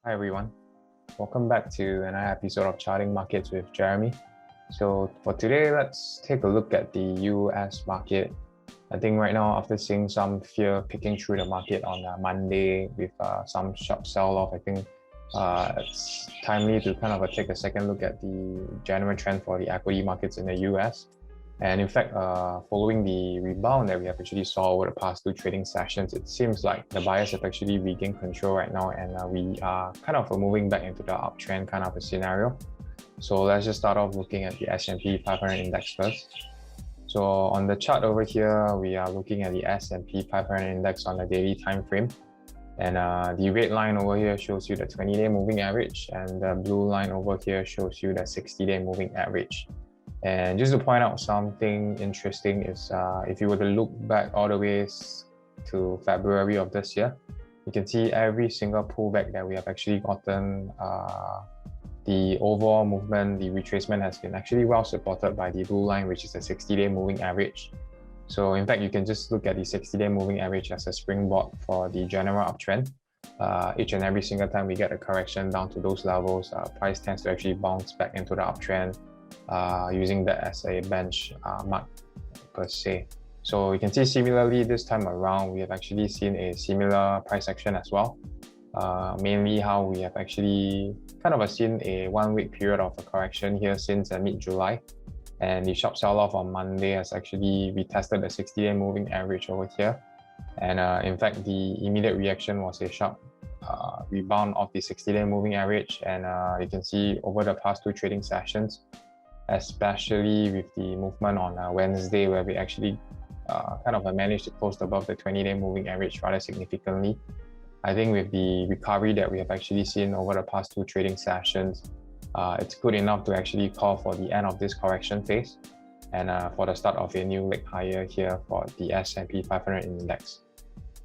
Hi everyone, welcome back to another episode of Charting Markets with Jeremy. So for today, let's take a look at the US market. I think right now, after seeing some fear picking through the market on Monday with some sharp sell-off, I think it's timely to kind of take a second look at the general trend for the equity markets in the US. And in fact, following the rebound that we have actually saw over the past two trading sessions, it seems like the buyers have actually regained control right now, and we are kind of moving back into the uptrend kind of a scenario. So let's just start off looking at the S&P 500 index first. So on the chart over here, we are looking at the S&P 500 index on the daily time frame. And the red line over here shows you the 20-day moving average, and the blue line over here shows you the 60-day moving average. And just to point out something interesting is if you were to look back all the way to February of this year, you can see every single pullback that we have actually gotten, the overall movement, the retracement has been actually well supported by the blue line, which is the 60-day moving average. So in fact, you can just look at the 60-day moving average as a springboard for the general uptrend. Each and every single time we get a correction down to those levels, price tends to actually bounce back into the uptrend, using that as a benchmark per se. So you can see similarly this time around, we have actually seen a similar price action as well. Mainly how we have actually kind of seen a 1 week period of a correction here since mid-July. And the sharp sell-off on Monday has actually retested the 60-day moving average over here. And in fact, the immediate reaction was a sharp rebound of the 60-day moving average. And you can see over the past two trading sessions, especially with the movement on Wednesday, where we actually kind of managed to close above the 20-day moving average rather significantly. I think with the recovery that we have actually seen over the past two trading sessions, it's good enough to actually call for the end of this correction phase and for the start of a new leg higher here for the S&P 500 index.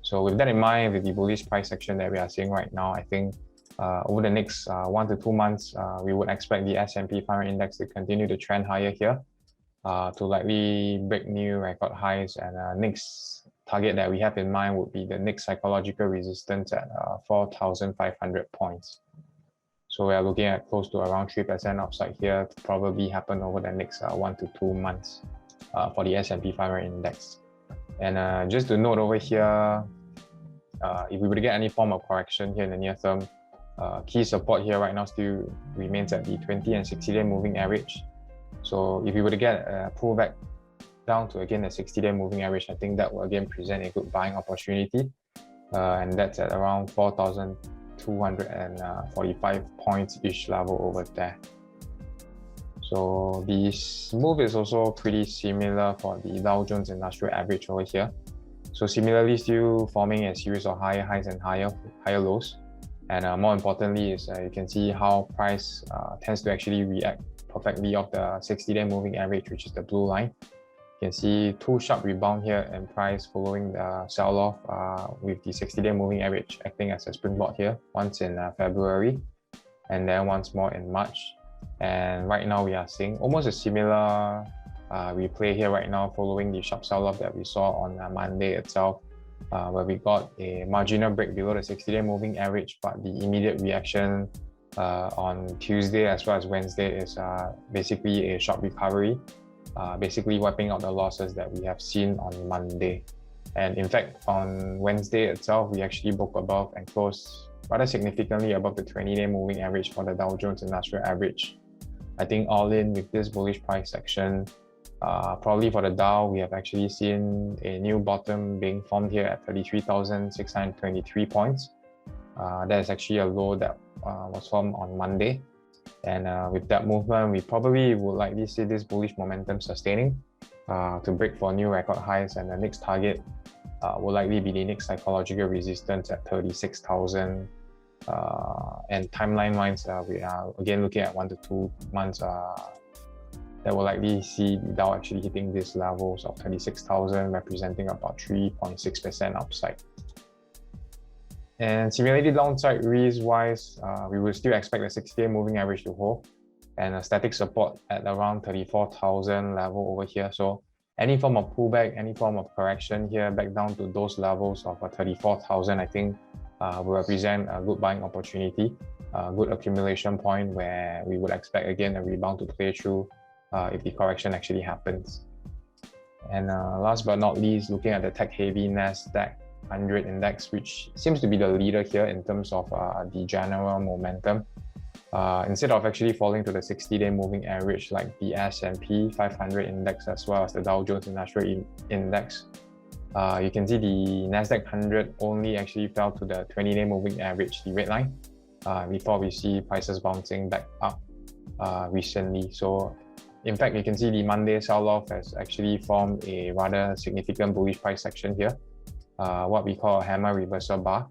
So with that in mind, with the bullish price action that we are seeing right now, I think over the next 1 to 2 months, we would expect the S&P 500 index to continue to trend higher here, to likely break new record highs. And next target that we have in mind would be the next psychological resistance at 4,500 points. So we are looking at close to around 3% upside here to probably happen over the next 1 to 2 months for the S&P 500 index. And just to note over here, if we were to get any form of correction here in the near term, key support here right now still remains at the 20 and 60-day moving average. So if you were to get a pullback down to again the 60-day moving average, I think that will again present a good buying opportunity, and that's at around 4,245 points each level over there. So this move is also pretty similar for the Dow Jones Industrial Average over here. So similarly, still forming a series of higher highs and higher lows. And more importantly is you can see how price tends to actually react perfectly off the 60-day moving average, which is the blue line. You can see two sharp rebound here in price following the sell-off with the 60-day moving average acting as a springboard here, once in February and then once more in March. And right now we are seeing almost a similar replay here right now following the sharp sell-off that we saw on Monday itself, where we got a marginal break below the 60-day moving average, but the immediate reaction on Tuesday as well as Wednesday is basically a sharp recovery, basically wiping out the losses that we have seen on Monday. And in fact, on Wednesday itself, we actually broke above and closed rather significantly above the 20-day moving average for the Dow Jones Industrial Average. I think all in with this bullish price action, probably for the Dow, we have actually seen a new bottom being formed here at 33,623 points. That is actually a low that was formed on Monday. And with that movement, we probably would likely see this bullish momentum sustaining to break for new record highs. And the next target will likely be the next psychological resistance at 36,000. And timeline-wise, we are again looking at 1 to 2 months that will likely see the Dow actually hitting these levels of 36,000, representing about 3.6% upside. And similarly, downside risk-wise, we will still expect the 60-day moving average to hold and a static support at around 34,000 level over here. So any form of pullback, any form of correction here back down to those levels of 34,000, I think will represent a good buying opportunity, a good accumulation point where we would expect again a rebound to play through if the correction actually happens. And last but not least, looking at the tech-heavy Nasdaq 100 index, which seems to be the leader here in terms of the general momentum. Instead of actually falling to the 60-day moving average like the S&P 500 index as well as the Dow Jones Industrial Index, you can see the Nasdaq 100 only actually fell to the 20-day moving average, the red line, before we see prices bouncing back up recently. So in fact, you can see the Monday sell-off has actually formed a rather significant bullish price section here, what we call a hammer reversal bar.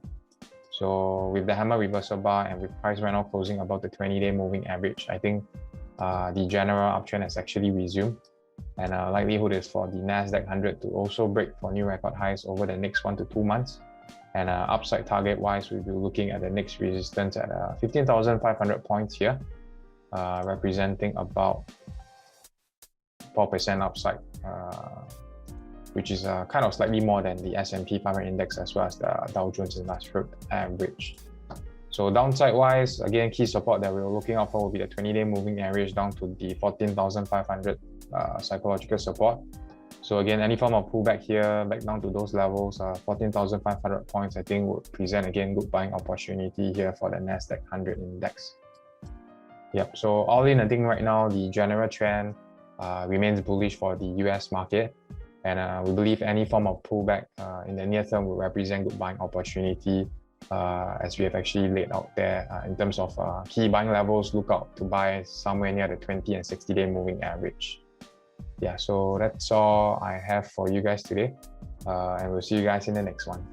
So with the hammer reversal bar and with price right now closing above the 20-day moving average, I think the general uptrend has actually resumed. And likelihood is for the Nasdaq 100 to also break for new record highs over the next 1 to 2 months. And upside target wise, we'll be looking at the next resistance at 15,500 points here, representing about 4% upside, which is kind of slightly more than the S&P 500 index as well as the Dow Jones Industrial average. So downside wise, again, key support that we're looking out for will be the 20-day moving average down to the 14,500 psychological support. So again, any form of pullback here, back down to those levels, 14,500 points, I think would present again good buying opportunity here for the Nasdaq 100 index. Yep, so all in, I think right now the general trend remains bullish for the US market, and we believe any form of pullback in the near term will represent good buying opportunity, as we have actually laid out there in terms of key buying levels. Look out to buy somewhere near the 20 and 60-day moving average. Yeah, so that's all I have for you guys today, and we'll see you guys in the next one.